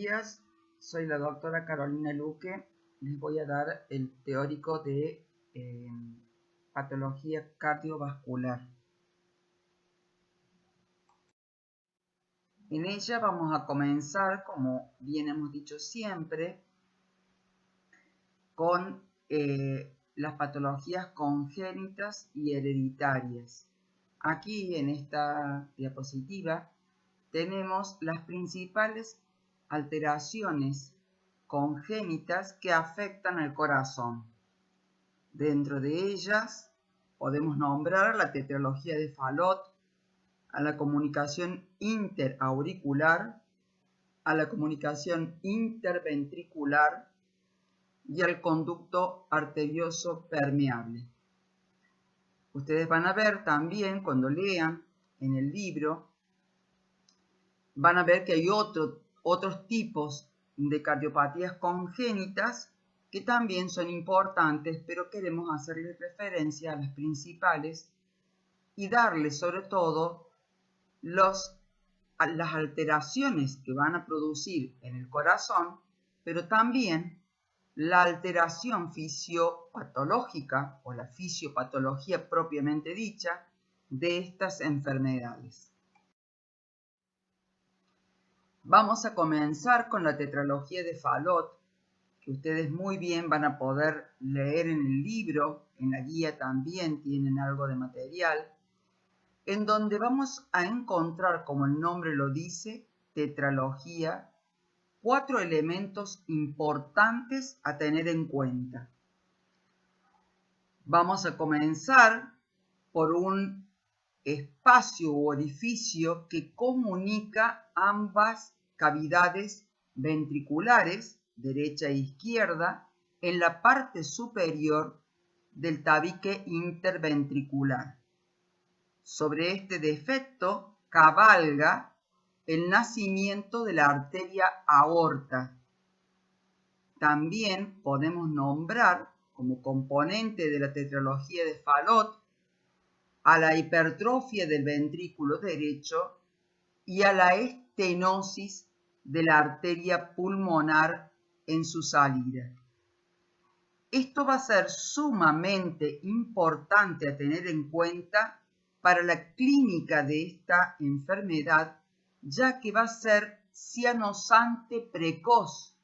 días, soy la doctora Carolina Luque. Les voy a dar el teórico de patología cardiovascular. En ella vamos a comenzar, como bien hemos dicho siempre, con las patologías congénitas y hereditarias. Aquí en esta diapositiva tenemos las principales alteraciones congénitas que afectan al corazón. Dentro de ellas podemos nombrar la tetralogía de Fallot, a la comunicación interauricular, a la comunicación interventricular y al conducto arterioso permeable. Ustedes van a ver también, cuando lean en el libro, van a ver que hay otros tipos de cardiopatías congénitas que también son importantes, pero queremos hacerles referencia a las principales y darles sobre todo las alteraciones que van a producir en el corazón, pero también la alteración fisiopatológica o la fisiopatología propiamente dicha de estas enfermedades. Vamos a comenzar con la tetralogía de Fallot, que ustedes muy bien van a poder leer en el libro, en la guía también tienen algo de material, en donde vamos a encontrar, como el nombre lo dice, tetralogía, 4 elementos importantes a tener en cuenta. Vamos a comenzar por un espacio u orificio que comunica ambas cavidades ventriculares, derecha e izquierda, en la parte superior del tabique interventricular. Sobre este defecto cabalga el nacimiento de la arteria aorta. También podemos nombrar como componente de la tetralogía de Fallot a la hipertrofia del ventrículo derecho y a la estenosis de la arteria pulmonar en su salida. Esto va a ser sumamente importante a tener en cuenta para la clínica de esta enfermedad, ya que va a ser cianosante precoz,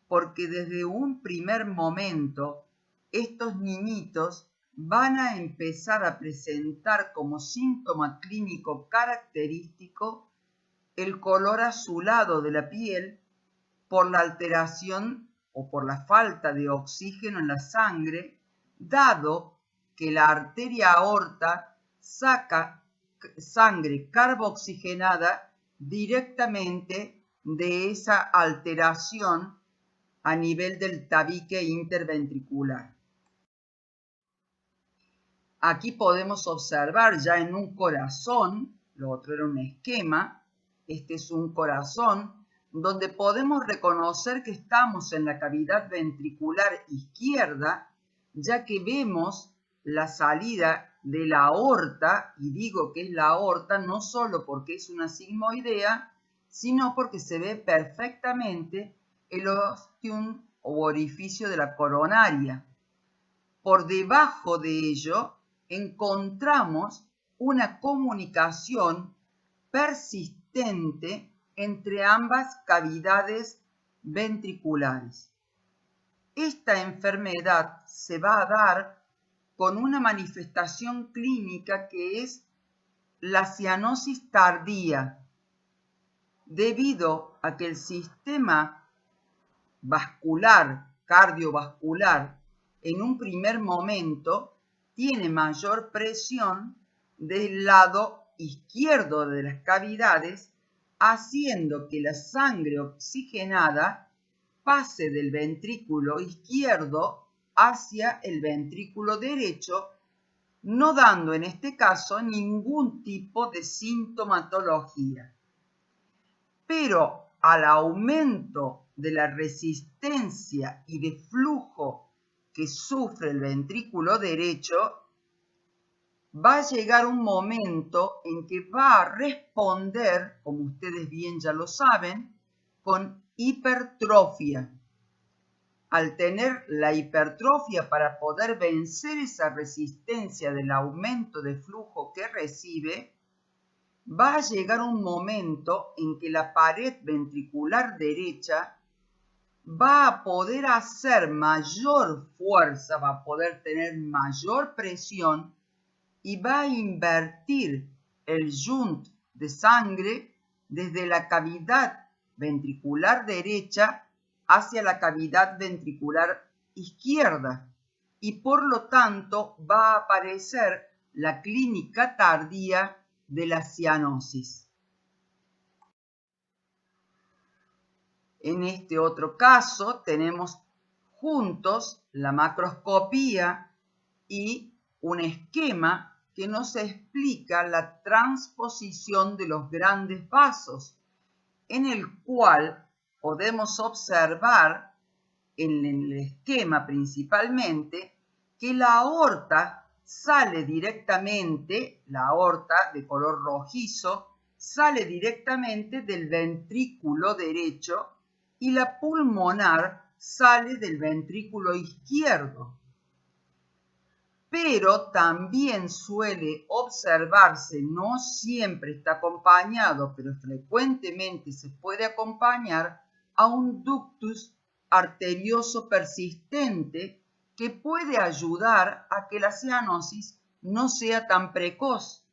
porque desde un primer momento estos niñitos van a empezar a presentar como síntoma clínico característico el color azulado de la piel por la alteración o por la falta de oxígeno en la sangre, dado que la arteria aorta saca sangre carboxigenada directamente de esa alteración a nivel del tabique interventricular. Aquí podemos observar ya en un corazón, lo otro era un esquema, este es un corazón, donde podemos reconocer que estamos en la cavidad ventricular izquierda, ya que vemos la salida de la aorta, y digo que es la aorta no solo porque es una sigmoidea, sino porque se ve perfectamente el ostium o orificio de la coronaria. Por debajo de ello encontramos una comunicación persistente entre ambas cavidades ventriculares. Esta enfermedad se va a dar con una manifestación clínica que es la cianosis tardía, debido a que el sistema vascular, cardiovascular, en un primer momento tiene mayor presión del lado izquierdo de las cavidades, haciendo que la sangre oxigenada pase del ventrículo izquierdo hacia el ventrículo derecho, no dando en este caso ningún tipo de sintomatología. Pero al aumento de la resistencia y de flujo que sufre el ventrículo derecho, va a llegar un momento en que va a responder, como ustedes bien ya lo saben, con hipertrofia. Al tener la hipertrofia para poder vencer esa resistencia del aumento de flujo que recibe, va a llegar un momento en que la pared ventricular derecha va a poder hacer mayor fuerza, va a poder tener mayor presión y va a invertir el shunt de sangre desde la cavidad ventricular derecha hacia la cavidad ventricular izquierda y por lo tanto va a aparecer la clínica tardía de la cianosis. En este otro caso tenemos juntos la macroscopía y un esquema que nos explica la transposición de los grandes vasos, en el cual podemos observar en el esquema principalmente que la aorta sale directamente, la aorta de color rojizo, sale directamente del ventrículo derecho y la pulmonar sale del ventrículo izquierdo. Pero también suele observarse, no siempre está acompañado, pero frecuentemente se puede acompañar a un ductus arterioso persistente que puede ayudar a que la cianosis no sea tan precoz.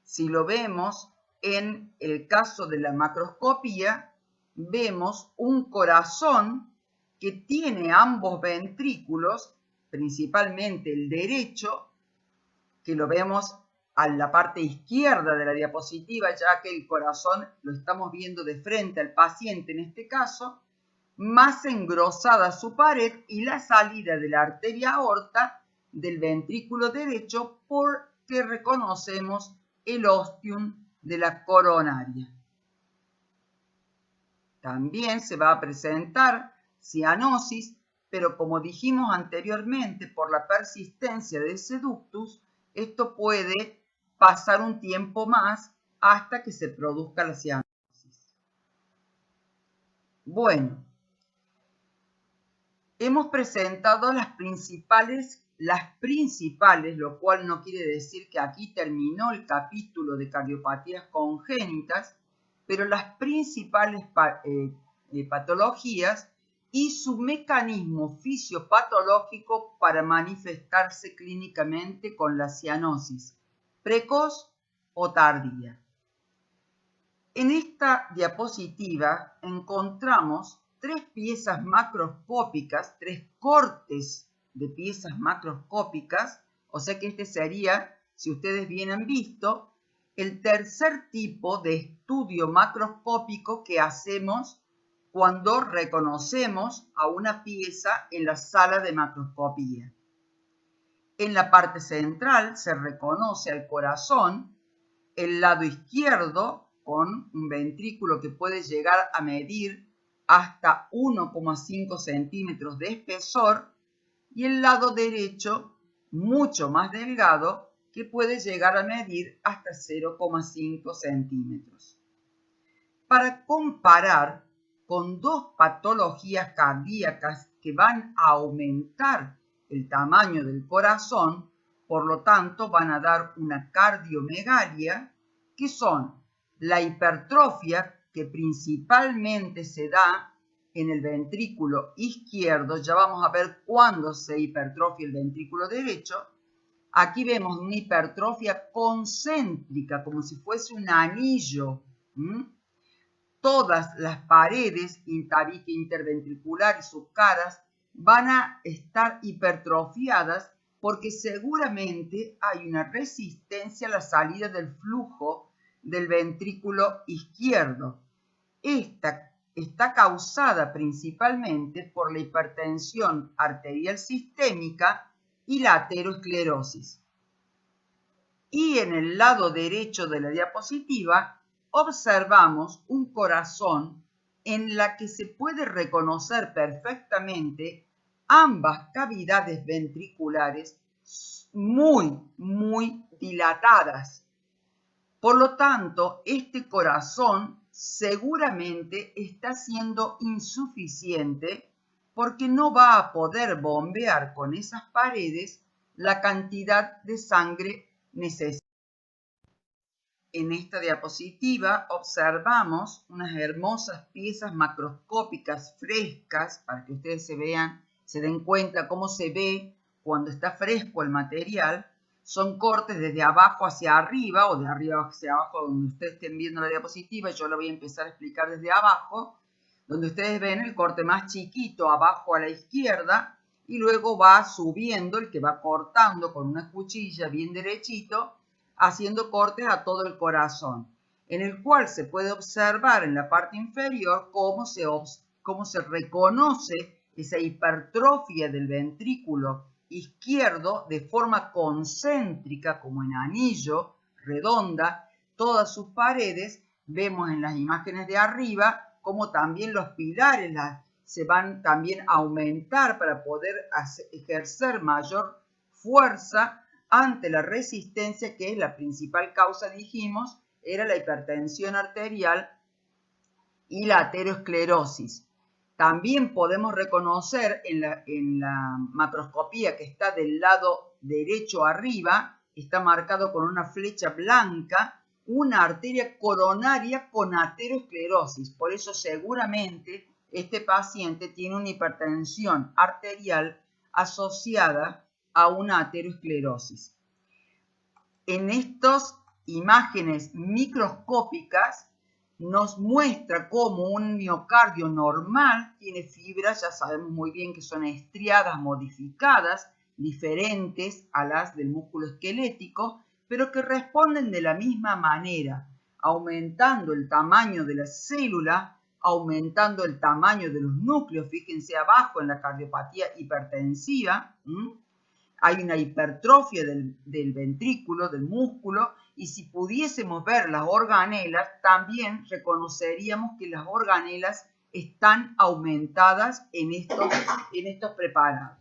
Si lo vemos en el caso de la macroscopía, vemos un corazón que tiene ambos ventrículos, principalmente el derecho, que lo vemos a la parte izquierda de la diapositiva, ya que el corazón lo estamos viendo de frente al paciente en este caso, más engrosada su pared y la salida de la arteria aorta del ventrículo derecho porque reconocemos el ostium de la coronaria. También se va a presentar cianosis, pero como dijimos anteriormente, por la persistencia de ese ductus, esto puede pasar un tiempo más hasta que se produzca la cianosis. Bueno, hemos presentado las principales, lo cual no quiere decir que aquí terminó el capítulo de cardiopatías congénitas, pero las principales patologías y su mecanismo fisiopatológico para manifestarse clínicamente con la cianosis, precoz o tardía. En esta diapositiva encontramos tres piezas macroscópicas, tres cortes de piezas macroscópicas, o sea que este sería, si ustedes bien han visto, el tercer tipo de estudio macroscópico que hacemos cuando reconocemos a una pieza en la sala de macroscopía. En la parte central se reconoce al corazón, el lado izquierdo con un ventrículo que puede llegar a medir hasta 1,5 centímetros de espesor y el lado derecho mucho más delgado que puede llegar a medir hasta 0,5 centímetros. Para comparar con dos patologías cardíacas que van a aumentar el tamaño del corazón, por lo tanto van a dar una cardiomegalia, que son la hipertrofia, que principalmente se da en el ventrículo izquierdo. Ya vamos a ver cuándo se hipertrofia el ventrículo derecho. Aquí vemos una hipertrofia concéntrica, como si fuese un anillo. Todas las paredes tabique interventricular y sus caras van a estar hipertrofiadas porque seguramente hay una resistencia a la salida del flujo del ventrículo izquierdo. Esta está causada principalmente por la hipertensión arterial sistémica y la aterosclerosis. Y en el lado derecho de la diapositiva observamos un corazón en la que se puede reconocer perfectamente ambas cavidades ventriculares muy dilatadas. Por lo tanto, este corazón seguramente está siendo insuficiente porque no va a poder bombear con esas paredes la cantidad de sangre necesaria. En esta diapositiva observamos unas hermosas piezas macroscópicas frescas para que ustedes se den cuenta cómo se ve cuando está fresco el material. Son cortes desde abajo hacia arriba o de arriba hacia abajo donde ustedes estén viendo la diapositiva. Yo lo voy a empezar a explicar desde abajo, donde ustedes ven el corte más chiquito abajo a la izquierda y luego va subiendo el que va cortando con una cuchilla bien derechito, haciendo cortes a todo el corazón, en el cual se puede observar en la parte inferior cómo se reconoce esa hipertrofia del ventrículo izquierdo de forma concéntrica, como en anillo, redonda, todas sus paredes. Vemos en las imágenes de arriba cómo también los pilares se van también a aumentar para poder ejercer mayor fuerza ante la resistencia, que es la principal causa, dijimos, era la hipertensión arterial y la aterosclerosis. También podemos reconocer en la macroscopía que está del lado derecho arriba, está marcado con una flecha blanca, una arteria coronaria con aterosclerosis. Por eso seguramente este paciente tiene una hipertensión arterial asociada a una aterosclerosis. En estas imágenes microscópicas nos muestra cómo un miocardio normal tiene fibras, ya sabemos muy bien que son estriadas modificadas, diferentes a las del músculo esquelético, pero que responden de la misma manera, aumentando el tamaño de la célula, aumentando el tamaño de los núcleos. Fíjense abajo en la cardiopatía hipertensiva, hay una hipertrofia del ventrículo, del músculo, y si pudiésemos ver las organelas, también reconoceríamos que las organelas están aumentadas en estos preparados.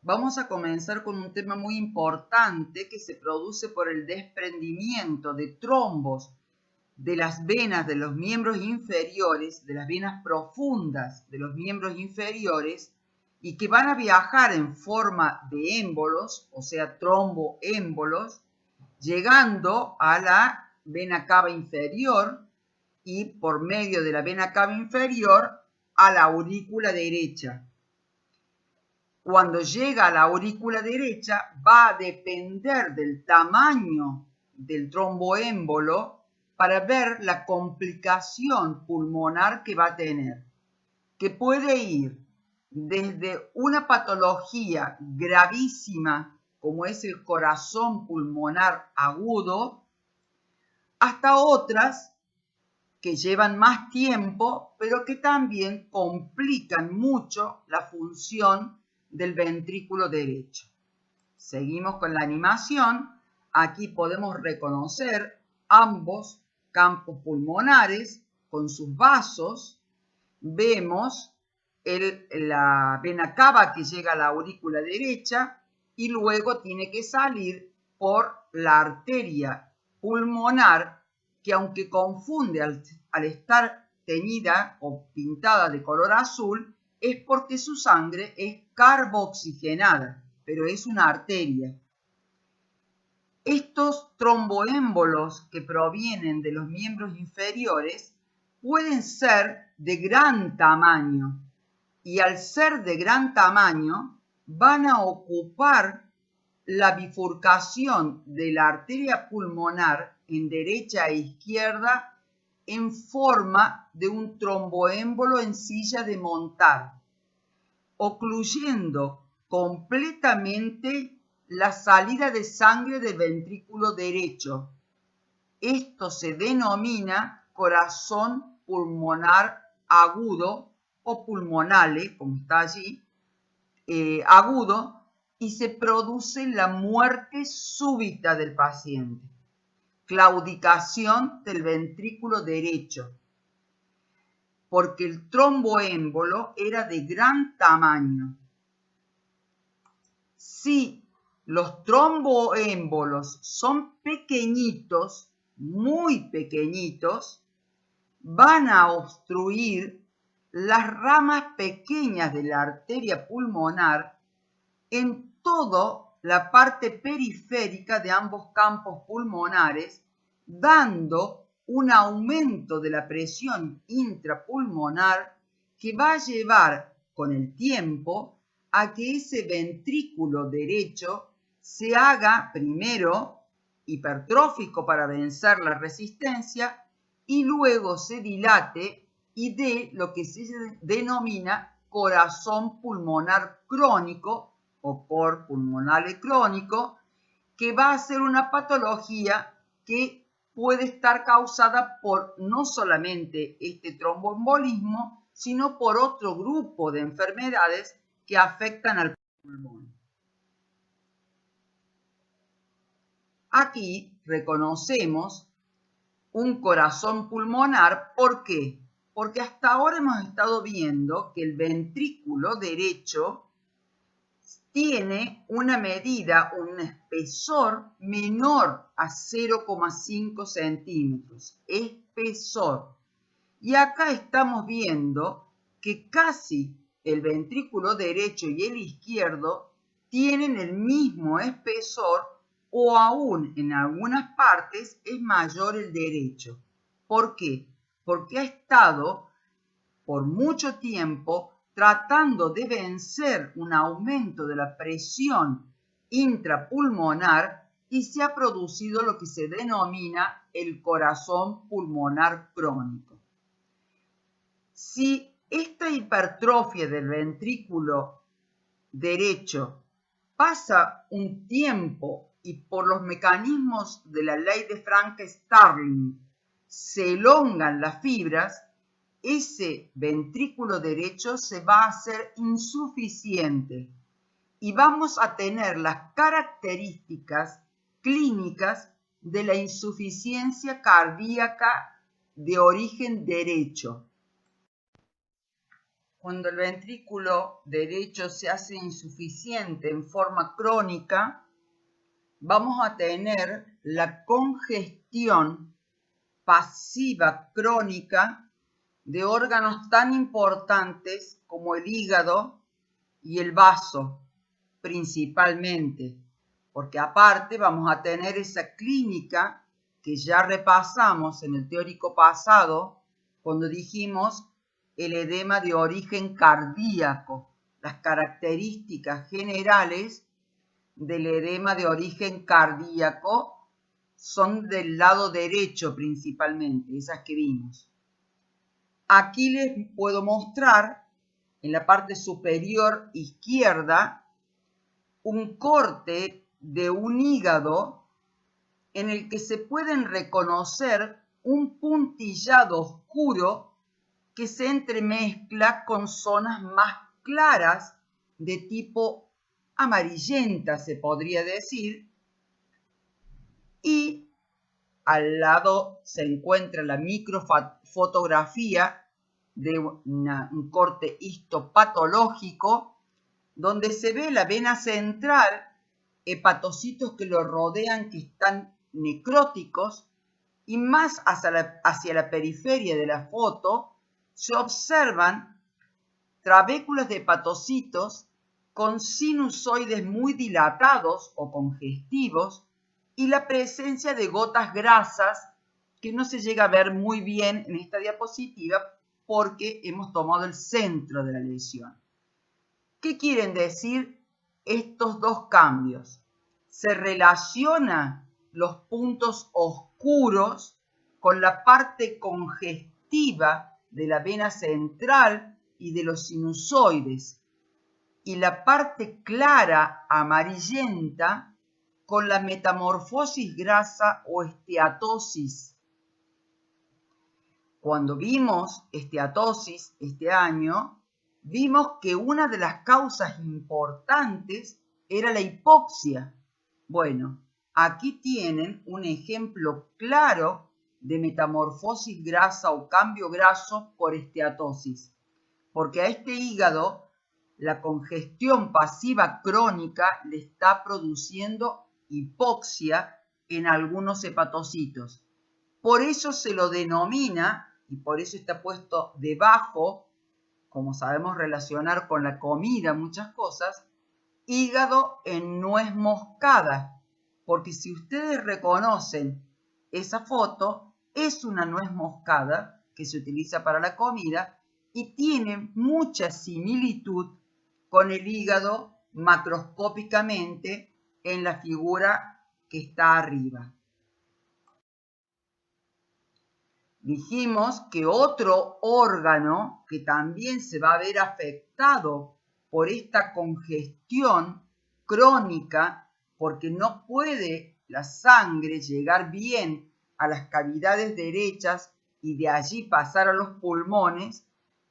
Vamos a comenzar con un tema muy importante que se produce por el desprendimiento de trombos de las venas de los miembros inferiores, de las venas profundas de los miembros inferiores, y que van a viajar en forma de émbolos, o sea, tromboémbolos, llegando a la vena cava inferior y por medio de la vena cava inferior a la aurícula derecha. Cuando llega a la aurícula derecha va a depender del tamaño del tromboémbolo para ver la complicación pulmonar que va a tener, que puede ir desde una patología gravísima como es el corazón pulmonar agudo, hasta otras que llevan más tiempo, pero que también complican mucho la función del ventrículo derecho. Seguimos con la animación. Aquí podemos reconocer ambos campos pulmonares con sus vasos. Vemos la vena cava que llega a la aurícula derecha y luego tiene que salir por la arteria pulmonar, que aunque confunde al estar teñida o pintada de color azul, es porque su sangre es carboxigenada, pero es una arteria. Estos tromboémbolos que provienen de los miembros inferiores pueden ser de gran tamaño y al ser de gran tamaño van a ocupar la bifurcación de la arteria pulmonar en derecha e izquierda en forma de un tromboémbolo en silla de montar, ocluyendo completamente la salida de sangre del ventrículo derecho. Esto se denomina corazón pulmonar agudo o pulmonale, como está allí, agudo, y se produce la muerte súbita del paciente, claudicación del ventrículo derecho, porque el tromboémbolo era de gran tamaño. Si los tromboémbolos son pequeñitos, muy pequeñitos, van a obstruir las ramas pequeñas de la arteria pulmonar en toda la parte periférica de ambos campos pulmonares, dando un aumento de la presión intrapulmonar que va a llevar con el tiempo a que ese ventrículo derecho se haga primero hipertrófico para vencer la resistencia y luego se dilate y dé lo que se denomina corazón pulmonar crónico o cor pulmonale crónico, que va a ser una patología que puede estar causada por no solamente este tromboembolismo, sino por otro grupo de enfermedades que afectan al pulmón. Aquí reconocemos un corazón pulmonar. ¿Por qué? Porque hasta ahora hemos estado viendo que el ventrículo derecho tiene una medida, un espesor menor a 0,5 centímetros. Espesor. Y acá estamos viendo que casi el ventrículo derecho y el izquierdo tienen el mismo espesor o aún en algunas partes es mayor el derecho. ¿Por qué? Porque ha estado por mucho tiempo tratando de vencer un aumento de la presión intrapulmonar y se ha producido lo que se denomina el corazón pulmonar crónico. Si esta hipertrofia del ventrículo derecho pasa un tiempo y por los mecanismos de la ley de Frank-Starling se elongan las fibras, ese ventrículo derecho se va a hacer insuficiente y vamos a tener las características clínicas de la insuficiencia cardíaca de origen derecho. Cuando el ventrículo derecho se hace insuficiente en forma crónica, vamos a tener la congestión pasiva crónica de órganos tan importantes como el hígado y el vaso, principalmente, porque aparte vamos a tener esa clínica que ya repasamos en el teórico pasado, cuando dijimos el edema de origen cardíaco, las características generales del edema de origen cardíaco son del lado derecho principalmente, esas que vimos. Aquí les puedo mostrar en la parte superior izquierda un corte de un hígado en el que se pueden reconocer un puntillado oscuro que se entremezcla con zonas más claras de tipo amarillenta, se podría decir, y al lado se encuentra la microfotografía de un corte histopatológico donde se ve la vena central, hepatocitos que lo rodean que están necróticos y más hacia la periferia de la foto se observan trabéculas de hepatocitos con sinusoides muy dilatados o congestivos y la presencia de gotas grasas que no se llega a ver muy bien en esta diapositiva porque hemos tomado el centro de la lesión. ¿Qué quieren decir estos dos cambios? Se relaciona los puntos oscuros con la parte congestiva de la vena central y de los sinusoides, y la parte clara amarillenta con la metamorfosis grasa o esteatosis. Cuando vimos esteatosis este año, vimos que una de las causas importantes era la hipoxia. Bueno, aquí tienen un ejemplo claro de metamorfosis grasa o cambio graso por esteatosis, porque a este hígado la congestión pasiva crónica le está produciendo hipoxia en algunos hepatocitos. Por eso se lo denomina, y por eso está puesto debajo, como sabemos relacionar con la comida muchas cosas, hígado en nuez moscada, porque si ustedes reconocen esa foto, es una nuez moscada que se utiliza para la comida y tiene mucha similitud con el hígado macroscópicamente en la figura que está arriba. Dijimos que otro órgano que también se va a ver afectado por esta congestión crónica, porque no puede la sangre llegar bien a las cavidades derechas y de allí pasar a los pulmones,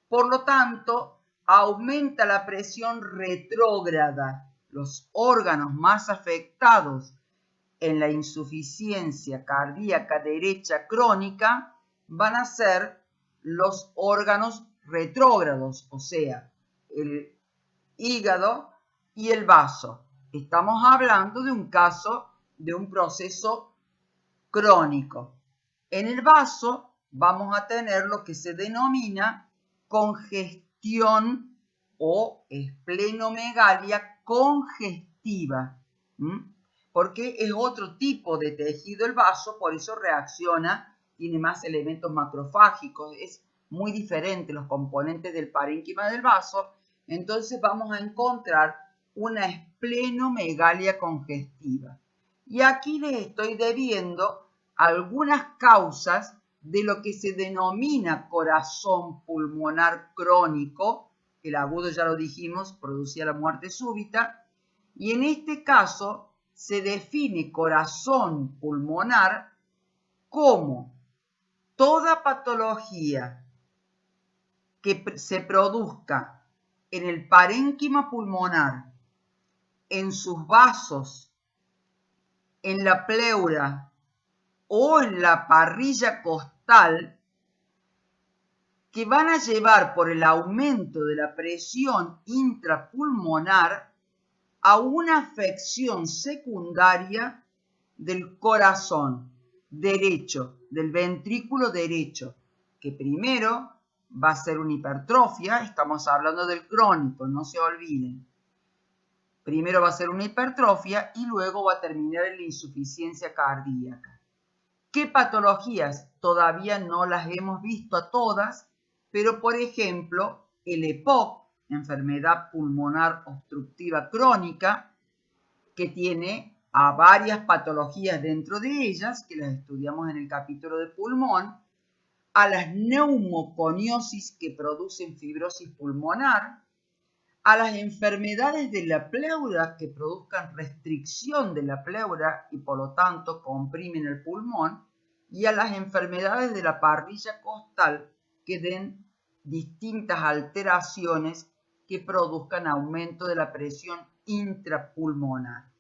por lo tanto, aumenta la presión retrógrada. Los órganos más afectados en la insuficiencia cardíaca derecha crónica van a ser los órganos retrógrados, o sea, el hígado y el vaso. Estamos hablando de un caso de un proceso crónico. En el vaso vamos a tener lo que se denomina congestión o esplenomegalia congestiva, porque es otro tipo de tejido el vaso, por eso reacciona, tiene más elementos macrofágicos, es muy diferente los componentes del parénquima del vaso, entonces vamos a encontrar una esplenomegalia congestiva. Y aquí les estoy debiendo algunas causas de lo que se denomina corazón pulmonar crónico, el agudo ya lo dijimos, producía la muerte súbita, y en este caso se define corazón pulmonar como toda patología que se produzca en el parénquima pulmonar, en sus vasos, en la pleura o en la parrilla costal, que van a llevar por el aumento de la presión intrapulmonar a una afección secundaria del corazón derecho, del ventrículo derecho, que primero va a ser una hipertrofia, estamos hablando del crónico, no se olviden. Primero va a ser una hipertrofia y luego va a terminar en la insuficiencia cardíaca. ¿Qué patologías? Todavía no las hemos visto a todas, pero por ejemplo, el EPOC, enfermedad pulmonar obstructiva crónica, que tiene a varias patologías dentro de ellas, que las estudiamos en el capítulo de pulmón, a las neumoconiosis que producen fibrosis pulmonar, a las enfermedades de la pleura que produzcan restricción de la pleura y por lo tanto comprimen el pulmón, y a las enfermedades de la parrilla costal que den distintas alteraciones que produzcan aumento de la presión intrapulmonar.